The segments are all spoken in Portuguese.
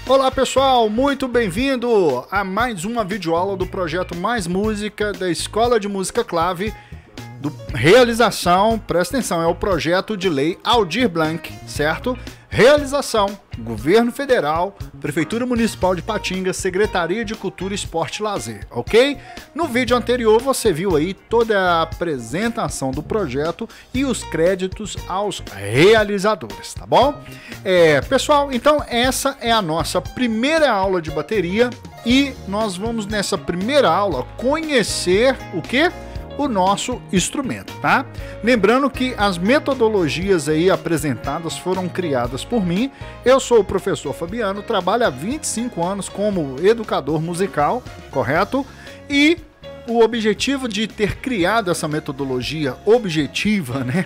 Olá pessoal, muito bem-vindo a mais uma videoaula do projeto Mais Música da Escola de Música Clave, realização, presta atenção, é o projeto de lei Aldir Blanc, certo? Realização, Governo Federal, Prefeitura Municipal de Patinga, Secretaria de Cultura, Esporte e Lazer, ok? No vídeo anterior você viu aí toda a apresentação do projeto e os créditos aos realizadores, tá bom? Pessoal, então essa é a nossa primeira aula de bateria e nós vamos nessa primeira aula conhecer o quê? O nosso instrumento, tá? Lembrando que as metodologias aí apresentadas foram criadas por mim. Eu sou o professor Fabiano, trabalho há 25 anos como educador musical, correto? E o objetivo de ter criado essa metodologia objetiva, né?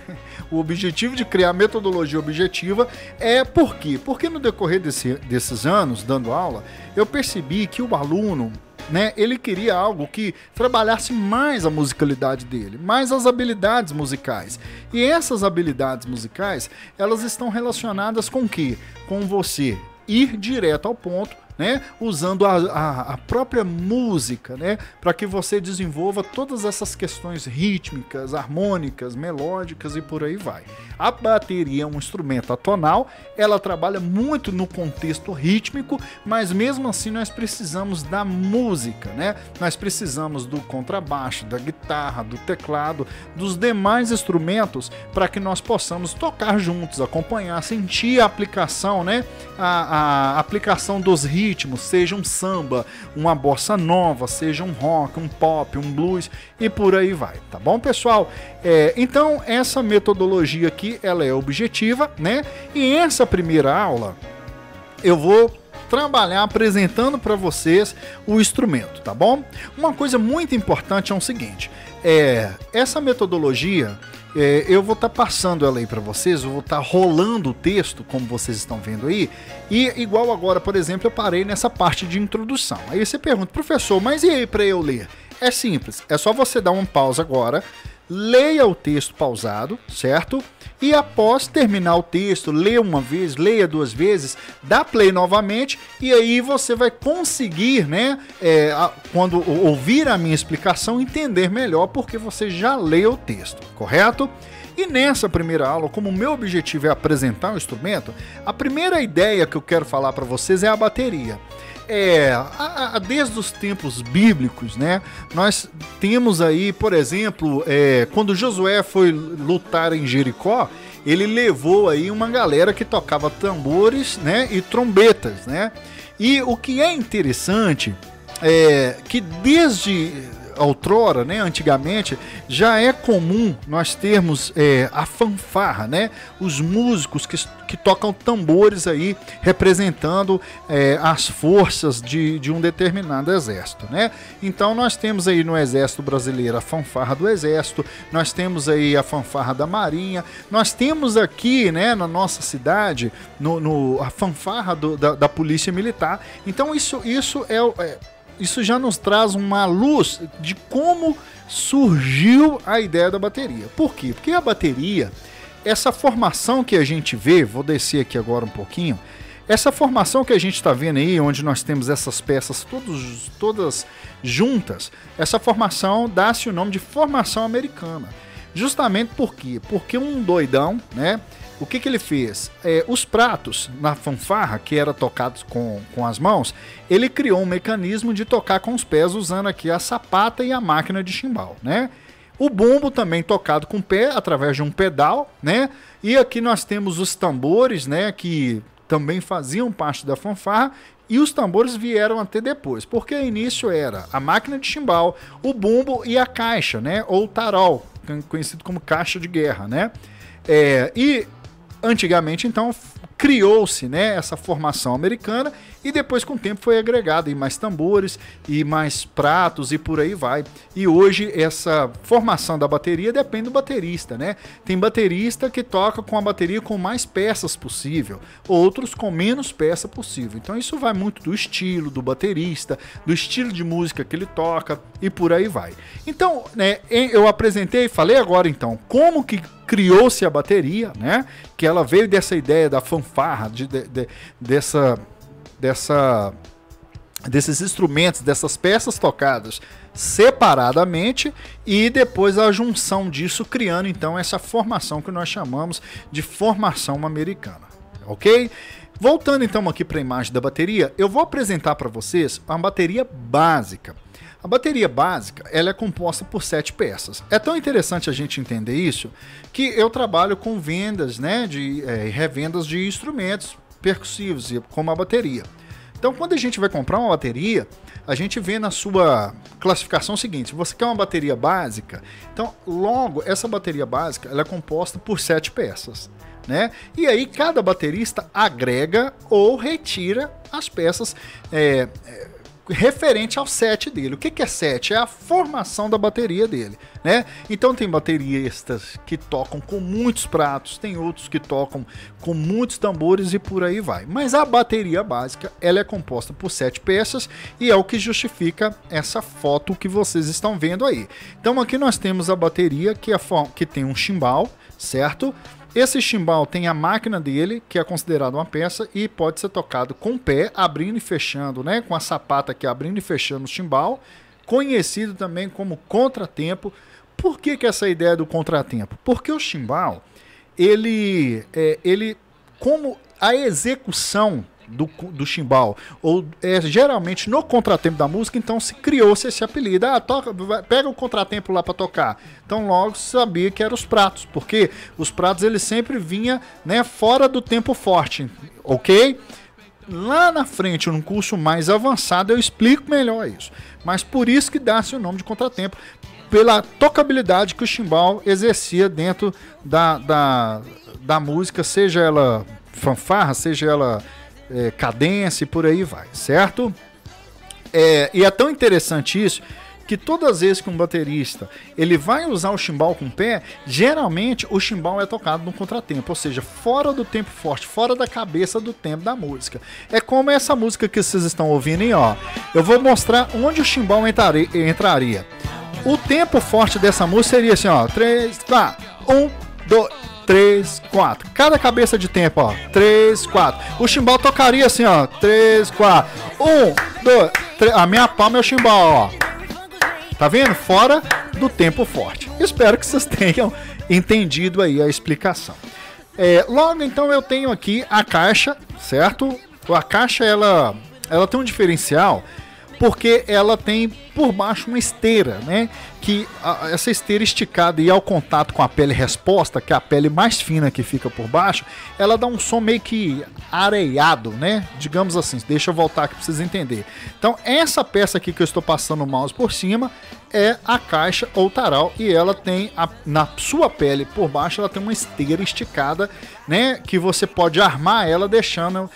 O objetivo de criar a metodologia objetiva é por quê? Porque no decorrer desses anos, dando aula, eu percebi que o aluno, né, ele queria algo que trabalhasse mais a musicalidade dele, mais as habilidades musicais. E essas habilidades musicais, elas estão relacionadas com o quê? Com você ir direto ao ponto, né, usando a própria música, né, para que você desenvolva todas essas questões rítmicas, harmônicas, melódicas e por aí vai. A bateria é um instrumento atonal, ela trabalha muito no contexto rítmico, mas mesmo assim nós precisamos da música, né? Nós precisamos do contrabaixo, da guitarra, do teclado, dos demais instrumentos para que nós possamos tocar juntos, acompanhar, sentir a aplicação, né? A aplicação dos ritmos, seja um samba, uma bossa nova, seja um rock, um pop, um blues e por aí vai, tá bom, pessoal? Então essa metodologia aqui ela é objetiva, né? E essa primeira aula eu vou trabalhar apresentando para vocês o instrumento, tá bom? Uma coisa muito importante é o seguinte, essa metodologia eu vou estar passando ela aí para vocês, eu vou estar rolando o texto, como vocês estão vendo aí, e igual agora, por exemplo, eu parei nessa parte de introdução. Aí você pergunta, professor, mas e aí para eu ler? É simples, é só você dar uma pausa agora, leia o texto pausado, certo? E após terminar o texto, leia uma vez, leia duas vezes, dá play novamente e aí você vai conseguir, né, quando ouvir a minha explicação, entender melhor porque você já leu o texto, correto? E nessa primeira aula, como o meu objetivo é apresentar o instrumento, a primeira ideia que eu quero falar para vocês é a bateria. Desde os tempos bíblicos, né, nós temos aí, por exemplo, quando Josué foi lutar em Jericó, ele levou aí uma galera que tocava tambores, né, e trombetas, né, e o que é interessante é que desde outrora, né, antigamente, já é comum nós termos a fanfarra, né, os músicos que tocam tambores aí representando as forças de um determinado exército, né? Então nós temos aí no exército brasileiro a fanfarra do exército, nós temos aí a fanfarra da marinha, nós temos aqui, né, na nossa cidade a fanfarra da polícia militar. Então isso já nos traz uma luz de como surgiu a ideia da bateria. Por quê? Porque a bateria, essa formação que a gente vê, vou descer aqui agora um pouquinho, Essa formação que a gente está vendo aí, onde nós temos essas peças todas juntas, essa formação dá-se o nome de formação americana. Justamente por quê? Porque um doidão, né? O que ele fez? Os pratos na fanfarra, que era tocados com as mãos, ele criou um mecanismo de tocar com os pés, usando aqui a sapata e a máquina de chimbal, né? O bumbo também tocado com o pé, através de um pedal, né? E aqui nós temos os tambores, né? Que também faziam parte da fanfarra. E os tambores vieram até depois, porque o início era a máquina de chimbal, o bumbo e a caixa, né? Ou tarol, conhecido como caixa de guerra, né? E antigamente, então, criou-se, né, essa formação americana e depois, com o tempo, foi agregado e mais tambores e mais pratos e por aí vai. E hoje, essa formação da bateria depende do baterista, né? Tem baterista que toca com a bateria com mais peças possível, outros com menos peça possível. Então, isso vai muito do estilo do baterista, do estilo de música que ele toca e por aí vai. Então, né, eu apresentei, falei agora, então, como que criou-se a bateria, né? Que ela veio dessa ideia da fanfarra, desses instrumentos, dessas peças tocadas separadamente e depois a junção disso criando então essa formação que nós chamamos de formação americana, ok? Voltando então aqui para a imagem da bateria, eu vou apresentar para vocês uma bateria básica. A bateria básica, ela é composta por 7 peças. É tão interessante a gente entender isso, que eu trabalho com vendas, né, revendas de instrumentos percussivos, como a bateria. Então, quando a gente vai comprar uma bateria, a gente vê na sua classificação o seguinte: você quer uma bateria básica, então logo essa bateria básica ela é composta por 7 peças. Né? E aí cada baterista agrega ou retira as peças referente ao set dele. O que é set? É a formação da bateria dele, né? Então tem bateristas que tocam com muitos pratos, tem outros que tocam com muitos tambores e por aí vai. Mas a bateria básica, ela é composta por 7 peças e é o que justifica essa foto que vocês estão vendo aí. Então aqui nós temos a bateria que tem um chimbal, certo? Esse chimbal tem a máquina dele, que é considerada uma peça e pode ser tocado com o pé, abrindo e fechando, né? Com a sapata aqui abrindo e fechando o chimbal, conhecido também como contratempo. Por que essa ideia do contratempo? Porque o chimbal, ele como a execução do chimbal, ou geralmente no contratempo da música, então se criou-se esse apelido. Pega o contratempo lá para tocar. Então logo se sabia que eram os pratos, porque os pratos eles sempre vinham, né, fora do tempo forte, ok? Lá na frente, num curso mais avançado, eu explico melhor isso. Mas por isso que dá-se o nome de contratempo, pela tocabilidade que o chimbal exercia dentro da música, seja ela fanfarra, seja ela cadência e por aí vai, certo? E é tão interessante isso que todas as vezes que um baterista ele vai usar o chimbal com o pé, geralmente o chimbal é tocado no contratempo, ou seja, fora do tempo forte, fora da cabeça do tempo da música. É como essa música que vocês estão ouvindo aí, ó. Eu vou mostrar onde o chimbal entraria. O tempo forte dessa música seria assim, ó, 3, 4, 1, 2, 3, 4. Cada cabeça de tempo, ó. 3, 4. O chimbal tocaria assim, ó. 3, 4. 1, 2, 3. A minha palma é o chimbal, ó. Tá vendo? Fora do tempo forte. Espero que vocês tenham entendido aí a explicação. Logo, então, eu tenho aqui a caixa, certo? A caixa, ela tem um diferencial, porque ela tem por baixo uma esteira, né? Que essa esteira esticada e ao contato com a pele resposta, que é a pele mais fina que fica por baixo, ela dá um som meio que areiado, né? Digamos assim, deixa eu voltar aqui para vocês entenderem. Então, essa peça aqui que eu estou passando o mouse por cima é a caixa ou tarol, e ela tem, na sua pele por baixo, ela tem uma esteira esticada, né? Que você pode armar ela deixando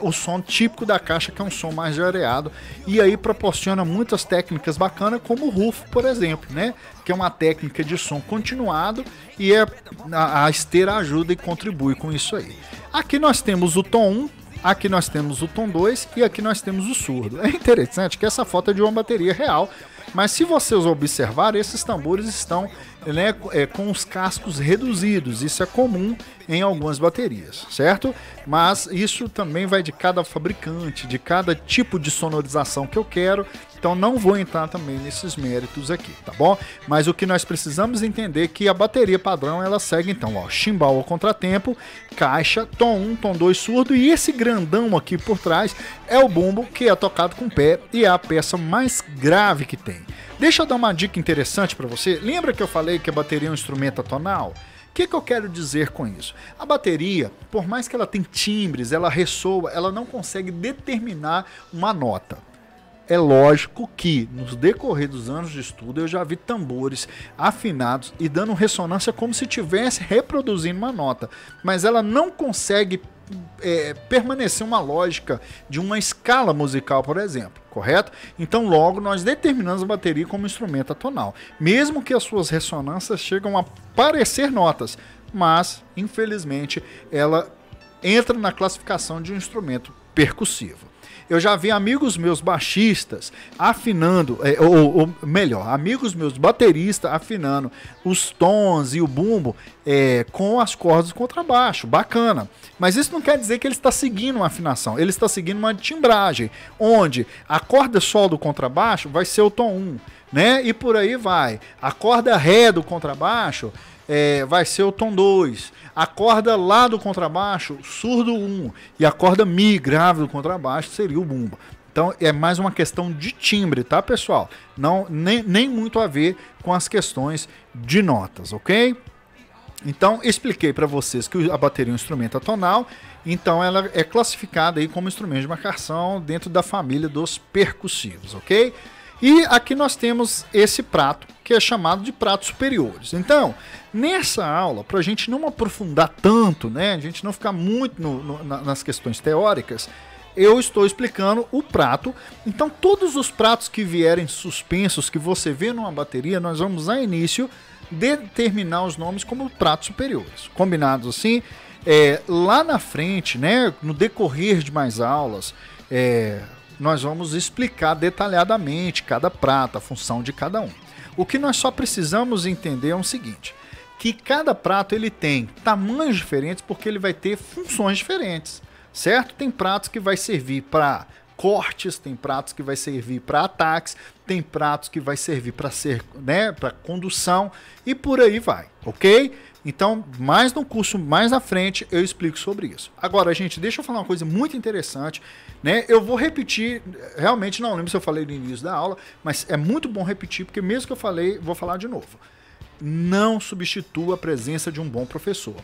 o som típico da caixa, que é um som mais areado, e aí proporciona muitas técnicas bacanas, como o rufo, por exemplo, né? Que é uma técnica de som continuado, e a esteira ajuda e contribui com isso aí. Aqui nós temos o tom 1, aqui nós temos o tom 2 e aqui nós temos o surdo. É interessante que essa foto é de uma bateria real, mas se vocês observarem, esses tambores estão né, com os cascos reduzidos. Isso é comum em algumas baterias, certo? Mas isso também vai de cada fabricante, de cada tipo de sonorização que eu quero. Então não vou entrar também nesses méritos aqui, tá bom? Mas o que nós precisamos entender é que a bateria padrão, ela segue então, ó, chimbal ao contratempo, caixa, tom 1, tom 2 surdo, e esse grandão aqui por trás é o bumbo, que é tocado com o pé e é a peça mais grave que tem. Deixa eu dar uma dica interessante para você. Lembra que eu falei que a bateria é um instrumento atonal? O que eu quero dizer com isso? A bateria, por mais que ela tenha timbres, ela ressoa, ela não consegue determinar uma nota. É lógico que, no decorrer dos anos de estudo, eu já vi tambores afinados e dando ressonância como se estivesse reproduzindo uma nota. Mas ela não consegue permanecer uma lógica de uma escala musical, por exemplo, correto? Então, logo, nós determinamos a bateria como instrumento atonal. Mesmo que as suas ressonâncias chegam a parecer notas, mas, infelizmente, ela entra na classificação de um instrumento percussivo. Eu já vi amigos meus baixistas afinando, ou melhor, amigos meus bateristas afinando os tons e o bumbo com as cordas do contrabaixo, bacana. Mas isso não quer dizer que ele está seguindo uma afinação, ele está seguindo uma timbragem, onde a corda sol do contrabaixo vai ser o tom 1, né? E por aí vai. A corda ré do contrabaixo vai ser o tom 2. A corda lá do contrabaixo, surdo 1. E a corda mi grave do contrabaixo seria o bumbo. Então é mais uma questão de timbre, tá, pessoal? Não, nem muito a ver com as questões de notas, ok? Então expliquei para vocês que a bateria é um instrumento atonal. Então ela é classificada aí como instrumento de marcação dentro da família dos percussivos, ok? E aqui nós temos esse prato, que é chamado de pratos superiores. Então, nessa aula, para a gente não aprofundar tanto, né, a gente não ficar muito nas questões teóricas, eu estou explicando o prato. Então, todos os pratos que vierem suspensos, que você vê numa bateria, nós vamos, a início, determinar os nomes como pratos superiores. Combinados assim? Lá na frente, né, no decorrer de mais aulas, nós vamos explicar detalhadamente cada prato, a função de cada um. O que nós só precisamos entender é o seguinte, que cada prato ele tem tamanhos diferentes porque ele vai ter funções diferentes, certo? Tem pratos que vai servir para cortes, tem pratos que vai servir para ataques, tem pratos que vai servir para para condução e por aí vai, ok? Então, mais no curso, mais na frente, eu explico sobre isso. Agora, gente, deixa eu falar uma coisa muito interessante, né? Eu vou repetir, realmente não lembro se eu falei no início da aula, mas é muito bom repetir, porque mesmo que eu falei, vou falar de novo. Não substitua a presença de um bom professor.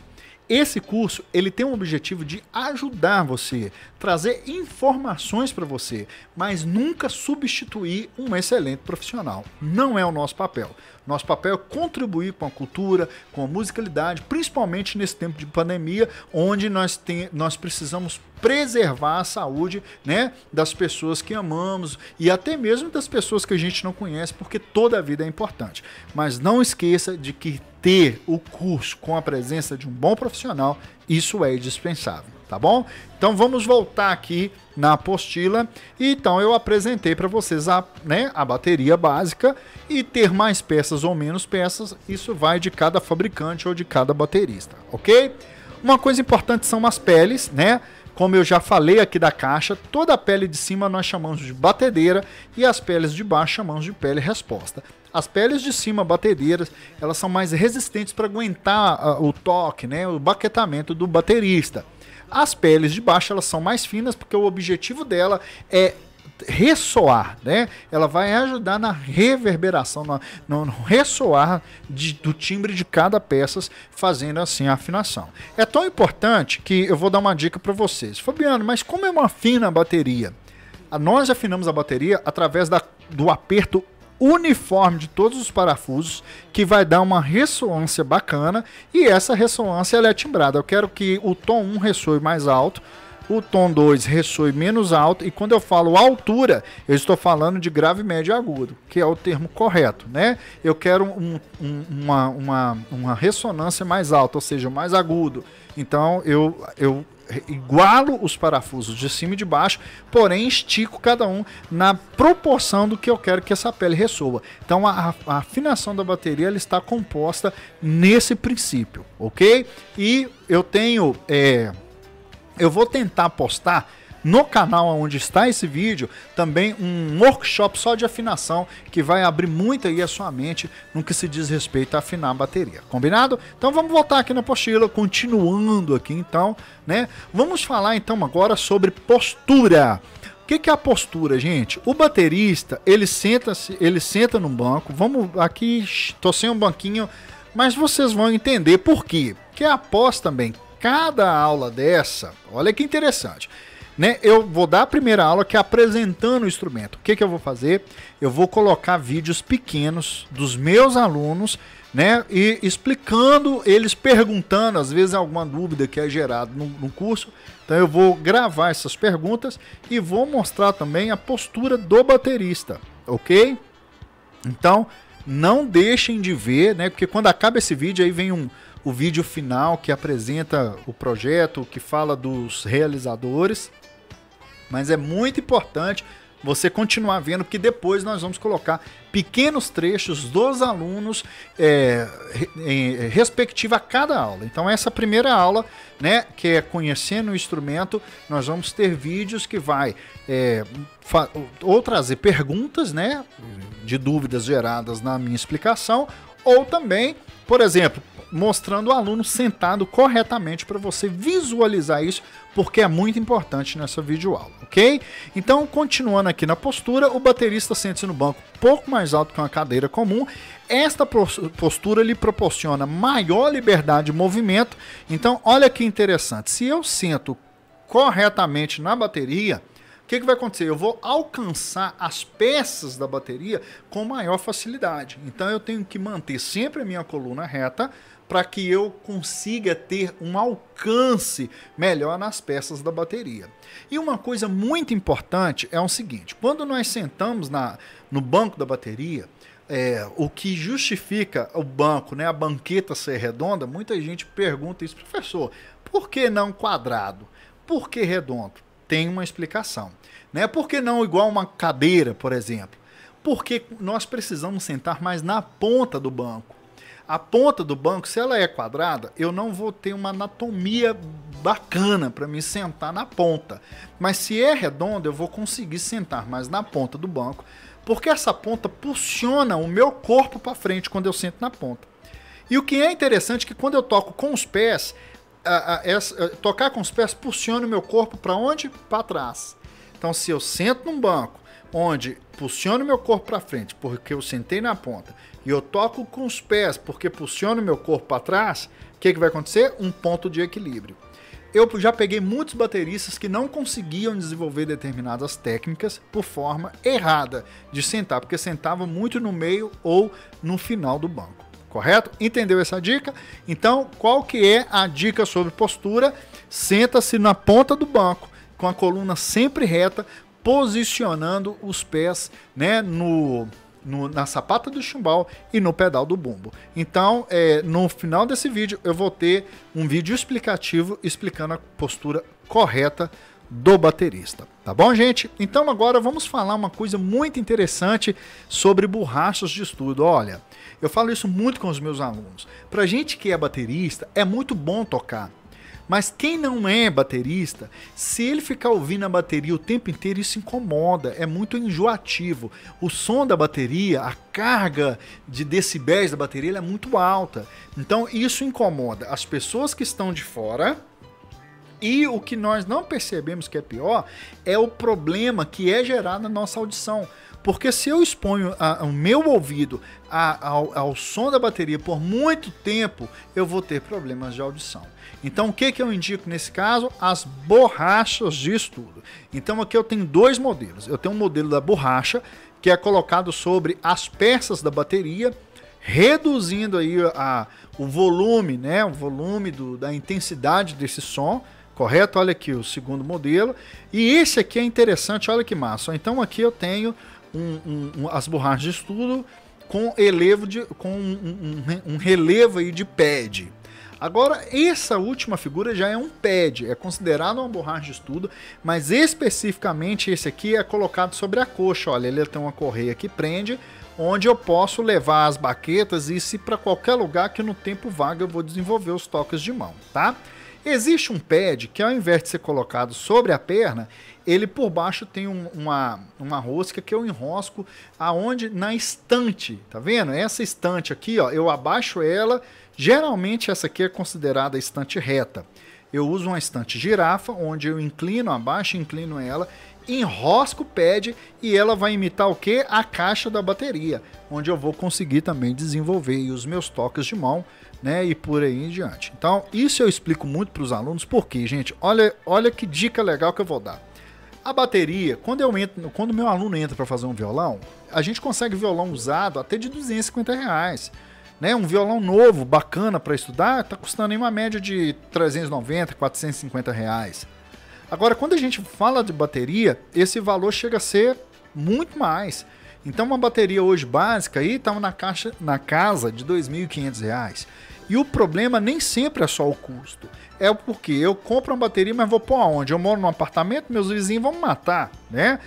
Esse curso, ele tem o objetivo de ajudar você, trazer informações para você, mas nunca substituir um excelente profissional. Não é o nosso papel. Nosso papel é contribuir com a cultura, com a musicalidade, principalmente nesse tempo de pandemia, onde nós precisamos preservar a saúde, né, das pessoas que amamos e até mesmo das pessoas que a gente não conhece, porque toda a vida é importante. Mas não esqueça de que ter o curso com a presença de um bom profissional, isso é indispensável, tá bom? Então vamos voltar aqui na apostila. E então eu apresentei para vocês a bateria básica, e ter mais peças ou menos peças, isso vai de cada fabricante ou de cada baterista, ok? Uma coisa importante são as peles, né? Como eu já falei aqui da caixa, toda a pele de cima nós chamamos de batedeira e as peles de baixo chamamos de pele resposta. As peles de cima, batedeiras, elas são mais resistentes para aguentar o toque, né, o baquetamento do baterista. As peles de baixo, elas são mais finas porque o objetivo dela é ressoar, né? Ela vai ajudar na reverberação, no ressoar do timbre de cada peça, fazendo assim a afinação. É tão importante que eu vou dar uma dica para vocês. Fabiano, mas como é uma fina bateria? Nós afinamos a bateria através do aperto uniforme de todos os parafusos, que vai dar uma ressonância bacana, e essa ressonância ela é timbrada. Eu quero que o tom 1 ressoe mais alto, o tom 2 ressoe menos alto, e quando eu falo altura, eu estou falando de grave, médio e agudo, que é o termo correto, né? Eu quero uma ressonância mais alta, ou seja, mais agudo. Então eu igualo os parafusos de cima e de baixo, porém estico cada um na proporção do que eu quero que essa pele ressoa. Então a afinação da bateria ela está composta nesse princípio, ok? E eu tenho, eu vou tentar postar no canal onde está esse vídeo também um workshop só de afinação que vai abrir muito aí a sua mente no que se diz respeito a afinar a bateria, combinado? Então vamos voltar aqui na apostila, continuando aqui então, né? Vamos falar então agora sobre postura. O que é a postura, gente? O baterista, ele senta num banco, vamos aqui, tô sem um banquinho, mas vocês vão entender por quê. Porque após também cada aula dessa, olha que interessante, né? Eu vou dar a primeira aula que é apresentando o instrumento. O que eu vou fazer? Eu vou colocar vídeos pequenos dos meus alunos, né? E explicando, eles perguntando, às vezes alguma dúvida que é gerada no curso. Então eu vou gravar essas perguntas e vou mostrar também a postura do baterista, ok? Então não deixem de ver, né? Porque quando acaba esse vídeo aí vem o vídeo final que apresenta o projeto, que fala dos realizadores. Mas é muito importante você continuar vendo, porque depois nós vamos colocar pequenos trechos dos alunos respectiva a cada aula. Então essa primeira aula, né, que é conhecendo o instrumento, nós vamos ter vídeos que vai ou trazer perguntas, né, de dúvidas geradas na minha explicação, ou também, por exemplo, mostrando o aluno sentado corretamente para você visualizar isso, porque é muito importante nessa videoaula, ok? Então, continuando aqui na postura, o baterista sente-se no banco um pouco mais alto que uma cadeira comum. Esta postura lhe proporciona maior liberdade de movimento. Então, olha que interessante, se eu sento corretamente na bateria, o que vai acontecer? Eu vou alcançar as peças da bateria com maior facilidade. Então eu tenho que manter sempre a minha coluna reta para que eu consiga ter um alcance melhor nas peças da bateria. E uma coisa muito importante é o seguinte, quando nós sentamos no banco da bateria, o que justifica o banco, né, a banqueta ser redonda, muita gente pergunta isso, professor, por que não quadrado? Por que redondo? Tem uma explicação, né? Por que não igual uma cadeira, por exemplo? Porque nós precisamos sentar mais na ponta do banco. A ponta do banco, se ela é quadrada, eu não vou ter uma anatomia bacana para me sentar na ponta. Mas se é redonda, eu vou conseguir sentar mais na ponta do banco, porque essa ponta puxiona o meu corpo para frente quando eu sento na ponta. E o que é interessante é que quando eu toco com os pés, tocar com os pés puxiona o meu corpo para onde? Para trás. Então, se eu sento num banco onde puxiona o meu corpo para frente, porque eu sentei na ponta, e eu toco com os pés porque puxiona o meu corpo para trás, o que vai acontecer? Um ponto de equilíbrio. Eu já peguei muitos bateristas que não conseguiam desenvolver determinadas técnicas por forma errada de sentar, porque sentava muito no meio ou no final do banco. Correto? Entendeu essa dica? Então, qual que é a dica sobre postura? Senta-se na ponta do banco, com a coluna sempre reta, posicionando os pés, né, na sapata do chimbal e no pedal do bumbo. Então, no final desse vídeo, eu vou ter um vídeo explicativo explicando a postura correta do baterista. Tá bom, gente? Então, agora vamos falar uma coisa muito interessante sobre borrachas de estudo. Olha, eu falo isso muito com os meus alunos. Pra gente que é baterista, é muito bom tocar. Mas quem não é baterista, se ele ficar ouvindo a bateria o tempo inteiro, isso incomoda, é muito enjoativo. O som da bateria, a carga de decibéis da bateria é muito alta. Então isso incomoda as pessoas que estão de fora. E o que nós não percebemos que é pior é o problema que é gerado na nossa audição. Porque se eu exponho o meu ouvido ao som da bateria por muito tempo, eu vou ter problemas de audição. Então o que eu indico nesse caso? As borrachas de estudo. Então aqui eu tenho dois modelos. Eu tenho um modelo da borracha, que é colocado sobre as peças da bateria, reduzindo aí o volume, né? O volume da intensidade desse som, correto? Olha aqui o segundo modelo. E esse aqui é interessante, olha que massa. Então aqui eu tenho as borrachas de estudo com um relevo aí de pad. Agora, essa última figura já é um pad, é considerado uma borracha de estudo, mas especificamente esse aqui é colocado sobre a coxa. Olha, ele tem uma correia que prende, onde eu posso levar as baquetas e ir para qualquer lugar que no tempo vago eu vou desenvolver os toques de mão, tá? Existe um pad que, ao invés de ser colocado sobre a perna, ele por baixo tem uma rosca que eu enrosco aonde na estante, tá vendo? Essa estante aqui, ó, eu abaixo ela. Geralmente essa aqui é considerada a estante reta. Eu uso uma estante girafa, onde eu inclino abaixo, inclino ela, enrosco o pad e ela vai imitar o que? A caixa da bateria, onde eu vou conseguir também desenvolver os meus toques de mão, né? E por aí em diante. Então, isso eu explico muito para os alunos, porque, gente, olha que dica legal que eu vou dar. A bateria, quando o meu aluno entra para fazer um violão, a gente consegue violão usado até de R$250. Né, um violão novo, bacana para estudar, está custando em uma média de 390, 450 reais. Agora, quando a gente fala de bateria, esse valor chega a ser muito mais. Então, uma bateria hoje básica aí está na casa de R$2.500. E o problema nem sempre é só o custo. É porque eu compro uma bateria, mas vou pôr aonde? Eu moro num apartamento, meus vizinhos vão me matar, né?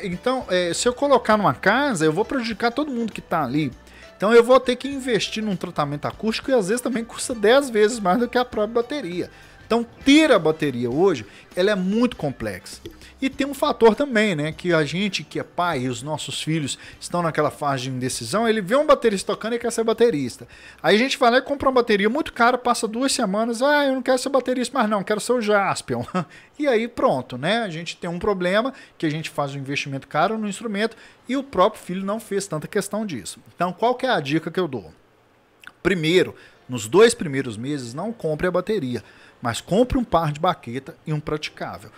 Então, se eu colocar numa casa, eu vou prejudicar todo mundo que está ali. Então eu vou ter que investir num tratamento acústico e às vezes também custa 10 vezes mais do que a própria bateria. Então ter a bateria hoje, ela é muito complexa. E tem um fator também, né, que a gente que é pai e os nossos filhos estão naquela fase de indecisão, ele vê um baterista tocando e quer ser baterista. Aí a gente vai lá e compra uma bateria muito cara, passa 2 semanas, eu não quero ser baterista mais não, quero ser o Jaspion. E aí pronto, né, a gente tem um problema que a gente faz um investimento caro no instrumento e o próprio filho não fez tanta questão disso. Então qual que é a dica que eu dou? Primeiro, nos 2 primeiros meses não compre a bateria, mas compre um par de baqueta e um praticável.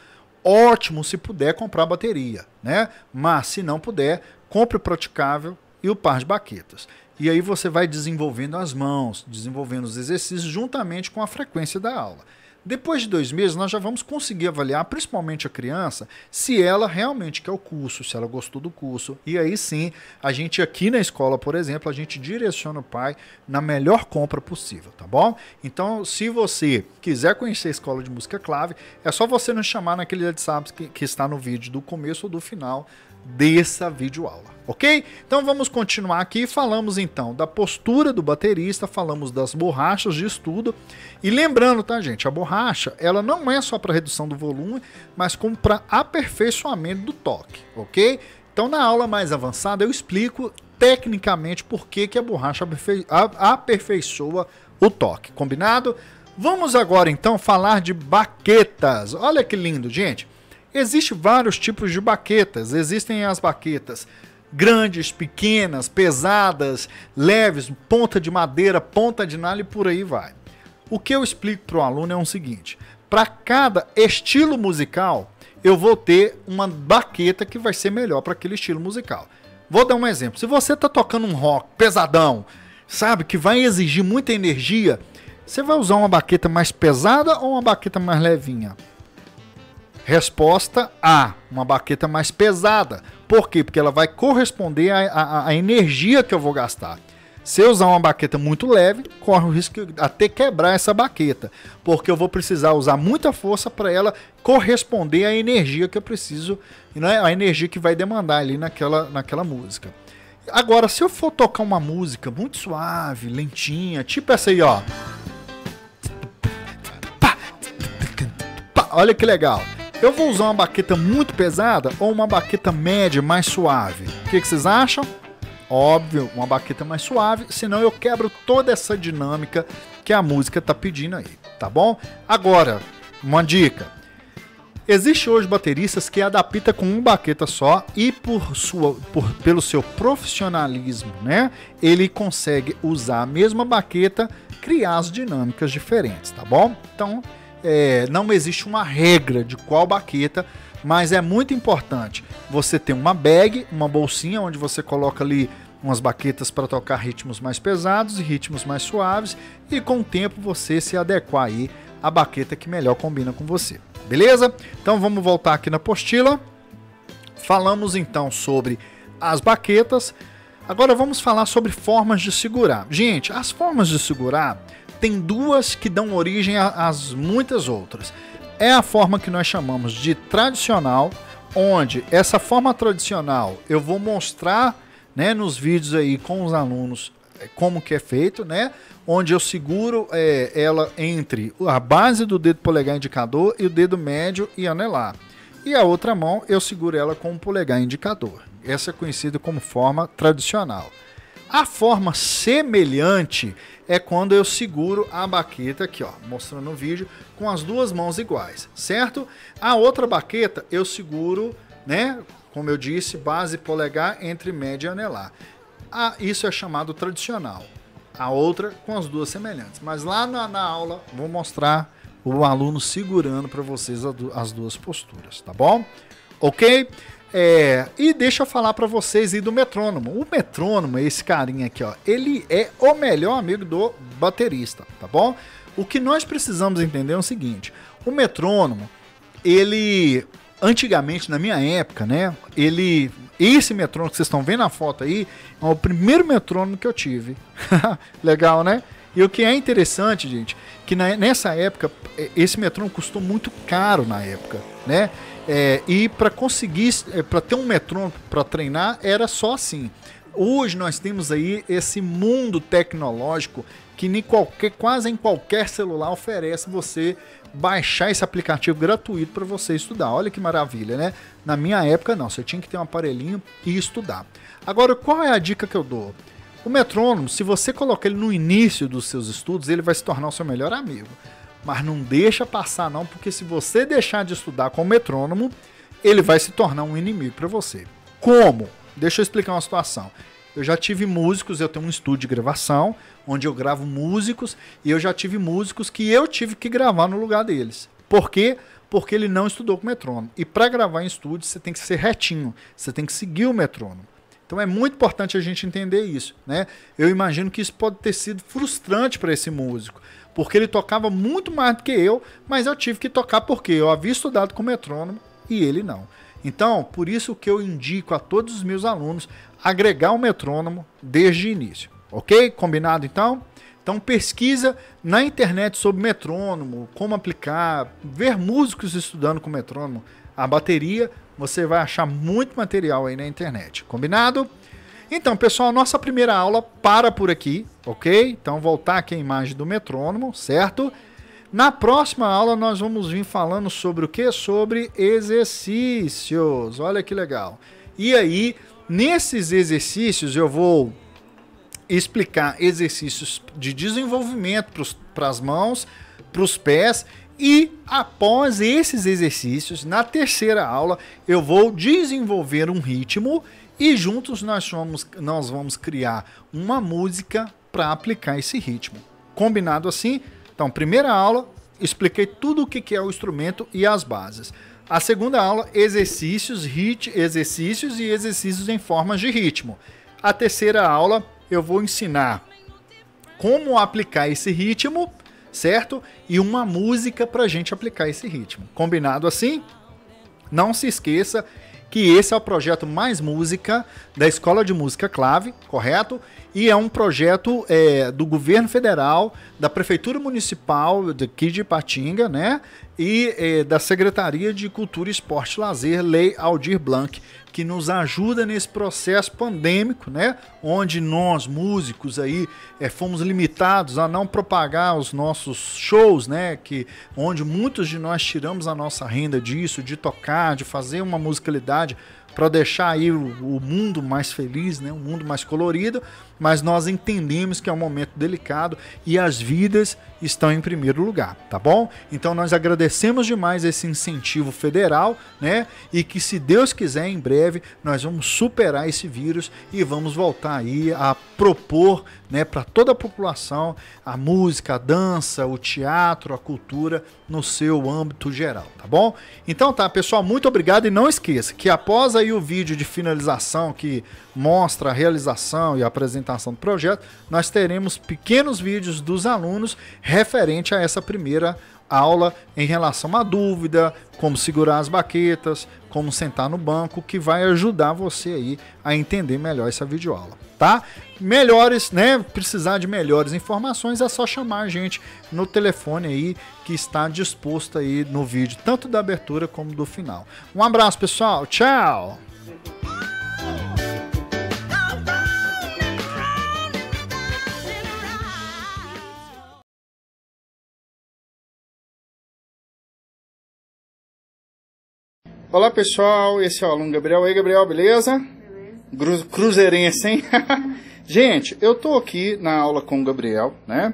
Ótimo se puder comprar bateria, né? Mas se não puder, compre o praticável e o par de baquetas. E aí você vai desenvolvendo as mãos, desenvolvendo os exercícios juntamente com a frequência da aula. Depois de 2 meses, nós já vamos conseguir avaliar, principalmente a criança, se ela realmente quer o curso, se ela gostou do curso. E aí sim, a gente aqui na escola, por exemplo, a gente direciona o pai na melhor compra possível, tá bom? Então, se você quiser conhecer a Escola de Música Clave, é só você nos chamar naquele WhatsApp que está no vídeo do começo ou do final dessa videoaula, ok? Então vamos continuar aqui. Falamos então da postura do baterista, falamos das borrachas de estudo e lembrando, tá, gente, a borracha ela não é só para redução do volume, mas como para aperfeiçoamento do toque, ok? Então na aula mais avançada eu explico tecnicamente por que a borracha aperfeiçoa o toque, combinado? Vamos agora então falar de baquetas. Olha que lindo, gente. Existem vários tipos de baquetas. Existem as baquetas grandes, pequenas, pesadas, leves, ponta de madeira, ponta de nylon e por aí vai. O que eu explico para o aluno é o seguinte: para cada estilo musical, eu vou ter uma baqueta que vai ser melhor para aquele estilo musical. Vou dar um exemplo. Se você está tocando um rock pesadão, sabe, que vai exigir muita energia, você vai usar uma baqueta mais pesada ou uma baqueta mais levinha? Resposta A, uma baqueta mais pesada. Por quê? Porque ela vai corresponder à energia que eu vou gastar. Se eu usar uma baqueta muito leve, corre o risco de até quebrar essa baqueta, porque eu vou precisar usar muita força para ela corresponder à energia que eu preciso, né? A energia que vai demandar ali naquela música. Agora, se eu for tocar uma música muito suave, lentinha, tipo essa aí, ó. Olha que legal. Eu vou usar uma baqueta muito pesada ou uma baqueta média mais suave? O que vocês acham? Óbvio, uma baqueta mais suave, senão eu quebro toda essa dinâmica que a música tá pedindo aí, tá bom? Agora, uma dica. Existe hoje bateristas que adaptam com uma baqueta só e pelo seu profissionalismo, né? Ele consegue usar a mesma baqueta, criar as dinâmicas diferentes, tá bom? Então, não existe uma regra de qual baqueta, mas é muito importante você ter uma bag, uma bolsinha onde você coloca ali umas baquetas para tocar ritmos mais pesados e ritmos mais suaves e com o tempo você se adequar aí a baqueta que melhor combina com você. Beleza? Então vamos voltar aqui na apostila. Falamos então sobre as baquetas. Agora vamos falar sobre formas de segurar. Gente, as formas de segurar tem duas que dão origem às muitas outras. É a forma que nós chamamos de tradicional, onde essa forma tradicional eu vou mostrar, né, nos vídeos aí com os alunos como que é feito, né? Onde eu seguro ela entre a base do dedo polegar indicador e o dedo médio e anelar. E a outra mão eu seguro ela com o polegar indicador. Essa é conhecida como forma tradicional. A forma semelhante é quando eu seguro a baqueta aqui, ó, mostrando no vídeo, com as duas mãos iguais, certo? A outra baqueta eu seguro, né, como eu disse, base polegar entre médio e anelar. Isso é chamado tradicional. A outra com as duas semelhantes. Mas lá na aula vou mostrar o aluno segurando para vocês as duas posturas, tá bom? Ok? E deixa eu falar para vocês aí do metrônomo. O metrônomo, esse carinha aqui, ó, ele é o melhor amigo do baterista, tá bom? O que nós precisamos entender é o seguinte: o metrônomo, ele antigamente, na minha época, né, esse metrônomo que vocês estão vendo na foto aí é o primeiro metrônomo que eu tive. Legal, né? E o que é interessante, gente, que nessa época esse metrônomo custou muito caro na época, né? E para conseguir, para ter um metrônomo para treinar, era só assim. Hoje nós temos aí esse mundo tecnológico que quase em qualquer celular oferece você baixar esse aplicativo gratuito para você estudar. Olha que maravilha, né? Na minha época não, você tinha que ter um aparelhinho e estudar. Agora, qual é a dica que eu dou? O metrônomo, se você colocar ele no início dos seus estudos, ele vai se tornar o seu melhor amigo. Mas não deixa passar não, porque se você deixar de estudar com o metrônomo, ele vai se tornar um inimigo para você. Como? Deixa eu explicar uma situação. Eu já tive músicos, eu tenho um estúdio de gravação, onde eu gravo músicos, e eu já tive músicos que eu tive que gravar no lugar deles. Por quê? Porque ele não estudou com metrônomo. E para gravar em estúdio, você tem que ser retinho, você tem que seguir o metrônomo. Então é muito importante a gente entender isso, né? Eu imagino que isso pode ter sido frustrante para esse músico, porque ele tocava muito mais do que eu, mas eu tive que tocar porque eu havia estudado com metrônomo e ele não. Então, por isso que eu indico a todos os meus alunos agregar o metrônomo desde o início, ok? Combinado então? Então pesquisa na internet sobre metrônomo, como aplicar, ver músicos estudando com metrônomo, a bateria, você vai achar muito material aí na internet, combinado? Então, pessoal, nossa primeira aula para por aqui, ok? Então, voltar aqui a imagem do metrônomo, certo? Na próxima aula, nós vamos vir falando sobre o quê? Sobre exercícios. Olha que legal. E aí, nesses exercícios, eu vou explicar exercícios de desenvolvimento para as mãos, para os pés. E após esses exercícios, na terceira aula, eu vou desenvolver um ritmo e juntos nós vamos criar uma música para aplicar esse ritmo. Combinado assim? Então, primeira aula, expliquei tudo o que é o instrumento e as bases. A segunda aula, exercícios e exercícios em formas de ritmo. A terceira aula, eu vou ensinar como aplicar esse ritmo, certo? E uma música para a gente aplicar esse ritmo. Combinado assim? Não se esqueça que esse é o projeto Mais Música da Escola de Música Clave, correto? E é um projeto do governo federal, da Prefeitura Municipal daqui de Ipatinga, né? E da Secretaria de Cultura, Esporte e Lazer, Lei Aldir Blanc, que nos ajuda nesse processo pandêmico, né? Onde nós, músicos, aí, fomos limitados a não propagar os nossos shows, né? Onde muitos de nós tiramos a nossa renda disso, de tocar, de fazer uma musicalidade para deixar aí o mundo mais feliz, né? Um mundo mais colorido, mas nós entendemos que é um momento delicado e as vidas estão em primeiro lugar, tá bom? Então nós agradecemos demais esse incentivo federal, né? E que, se Deus quiser, em breve nós vamos superar esse vírus e vamos voltar aí a propor, né, para toda a população a música, a dança, o teatro, a cultura no seu âmbito geral, tá bom? Então tá, pessoal, muito obrigado e não esqueça que após aí o vídeo de finalização que mostra a realização e a apresentação do projeto, nós teremos pequenos vídeos dos alunos referente a essa primeira aula em relação à dúvida, como segurar as baquetas, como sentar no banco, que vai ajudar você aí a entender melhor essa videoaula, tá? Melhores, né? Precisar de melhores informações é só chamar a gente no telefone aí que está disposto aí no vídeo, tanto da abertura como do final. Um abraço, pessoal. Tchau! Olá, pessoal, esse é o aluno Gabriel. Oi, Gabriel, beleza? Beleza. Cruzeirense, hein? Gente, eu tô aqui na aula com o Gabriel, né?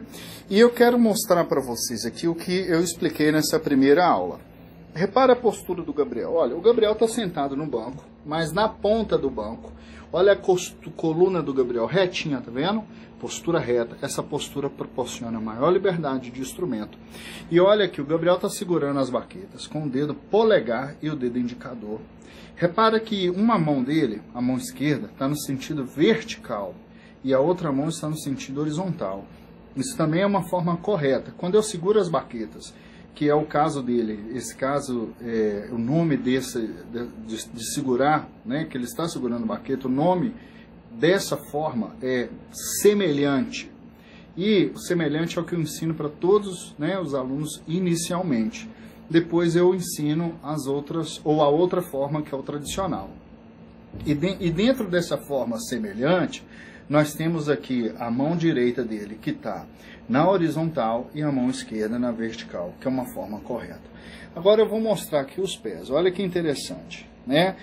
E eu quero mostrar para vocês aqui o que eu expliquei nessa primeira aula. Repara a postura do Gabriel. Olha, o Gabriel tá sentado no banco, mas na ponta do banco, olha a coluna do Gabriel retinha, tá vendo? Postura reta. Essa postura proporciona maior liberdade de instrumento. E olha que o Gabriel está segurando as baquetas com o dedo polegar e o dedo indicador. Repara que uma mão dele, a mão esquerda, está no sentido vertical e a outra mão está no sentido horizontal. Isso também é uma forma correta. Quando eu seguro as baquetas, que é o caso dele, esse caso, o nome desse, de segurar, né, que ele está segurando a baqueta, o nome dessa forma é semelhante. E o semelhante é o que eu ensino para todos, né, os alunos inicialmente. Depois eu ensino as outras, ou a outra forma que é o tradicional. E dentro dessa forma semelhante, nós temos aqui a mão direita dele que está na horizontal e a mão esquerda na vertical, que é uma forma correta. Agora eu vou mostrar aqui os pés. Olha que interessante, né?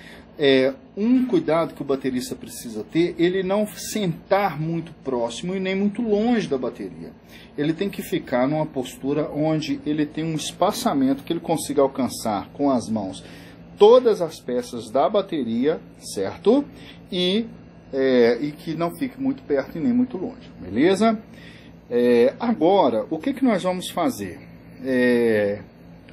Um cuidado que o baterista precisa ter, ele não sentar muito próximo e nem muito longe da bateria. Ele tem que ficar numa postura onde ele tem um espaçamento que ele consiga alcançar com as mãos todas as peças da bateria, certo? E que não fique muito perto e nem muito longe, beleza? Agora, o que nós vamos fazer?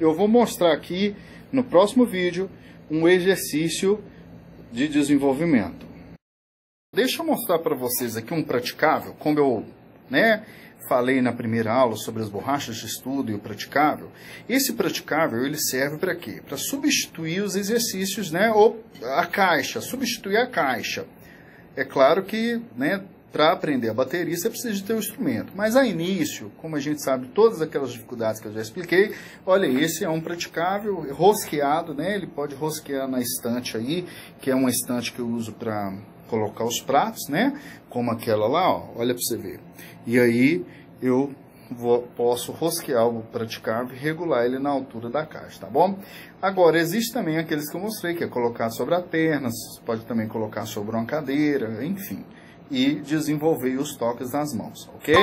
Eu vou mostrar aqui no próximo vídeo um exercício de desenvolvimento. Deixa eu mostrar para vocês aqui um praticável, como eu falei na primeira aula sobre as borrachas de estudo e o praticável. Esse praticável ele serve para quê? Para substituir os exercícios, ou a caixa, substituir a caixa. É claro que, para aprender a bateria você precisa de ter o instrumento, mas a início, como a gente sabe todas aquelas dificuldades que eu já expliquei, olha, esse é um praticável rosqueado, ele pode rosquear na estante aí, que é uma estante que eu uso para colocar os pratos, como aquela lá, ó, olha para você ver. E aí eu posso rosquear o praticável e regular ele na altura da caixa, tá bom? Agora, existe também aqueles que eu mostrei, que é colocar sobre a perna, pode também colocar sobre uma cadeira, enfim, e desenvolver os toques nas mãos, ok?